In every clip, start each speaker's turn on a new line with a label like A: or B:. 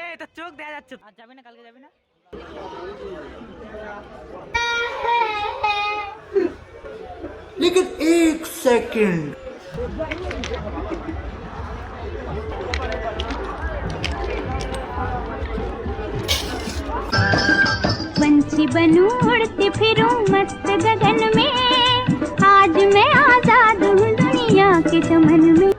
A: এই তো চোখ দেখা যাচ্ছে। আর যাবি না, কালকে যাবি না?
B: लेकिन एक सेकंड
C: पंछी बनूं उड़ती फिरूं मस्त गगन में, आज मैं आजाद हूँ दुनिया के चमन में।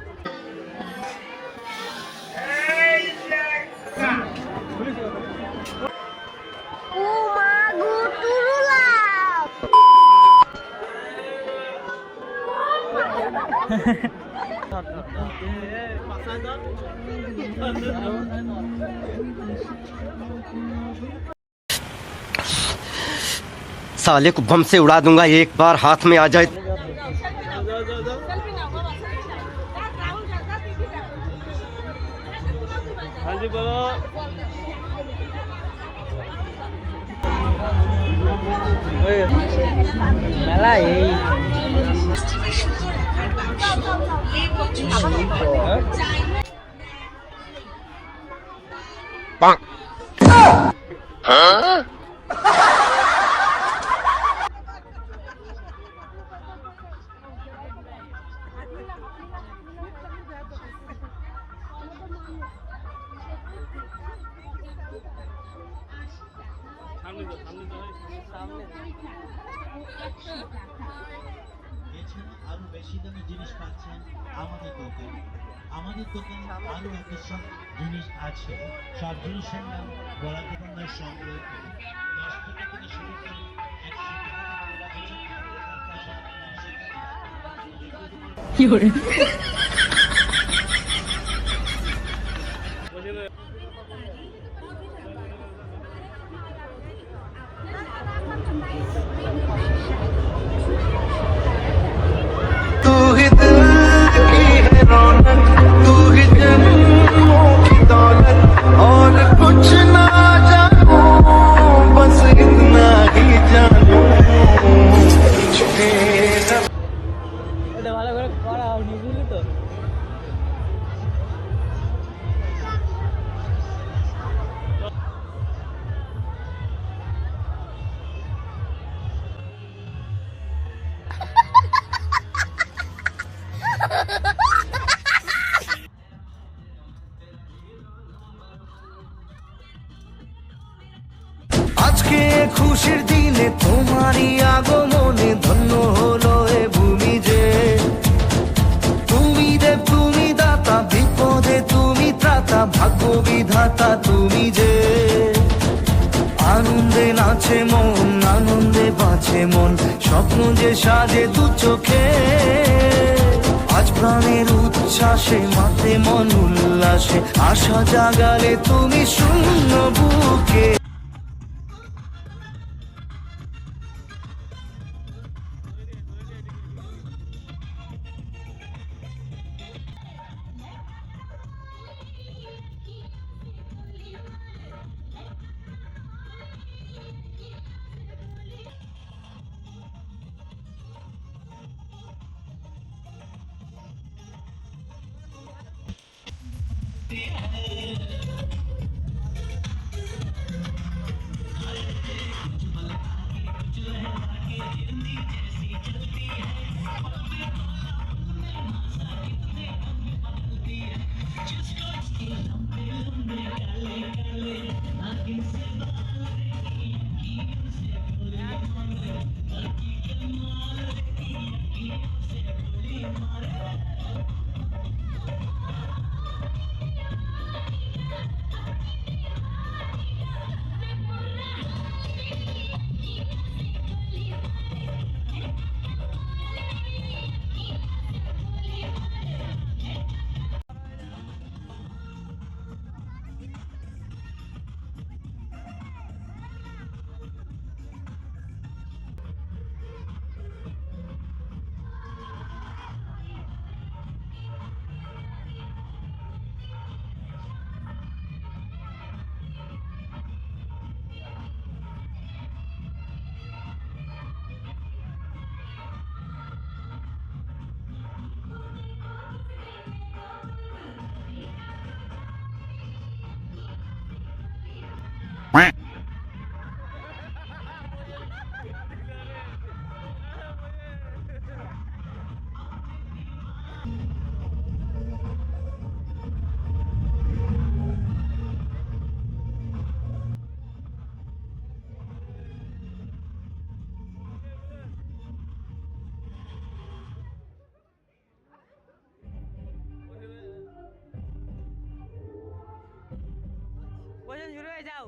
D: साले को बम से उड़ा दूंगा एक बार हाथ में आ जाए।
A: মেলা এই
E: আরো বেশি দামি জিনিস পাচ্ছেন আমাদের দোকানে। আমাদের দোকানে আরো আকর্ষণ জিনিস আছে। সব জিনিসের নাম বলা দোকানদার সংগ্রহ করে 10 টাকা থেকে শুরু করে 100 টাকা।
A: ভালো করে করা হয়নি, বুঝলি তো?
B: আজকে খুশির দিনে তোমারই আগমনে ধন্য হলো এ ভূমি যে। তুমি দেব তুমি দাতা, বিপদে তুমি ত্রাতা, ভাগ্য বিধাতা তুমি যে। আনন্দে নাচে মন, আনন্দে বাঁচে মন, স্বপ্ন যে সাজে দু চোখে। আজ প্রাণের উচ্ছ্বাসে মাতে মন উল্লাসে, আশা জাগালে তুমি শূন্য বুকে।
A: ভোজন শুরু হয়ে যাও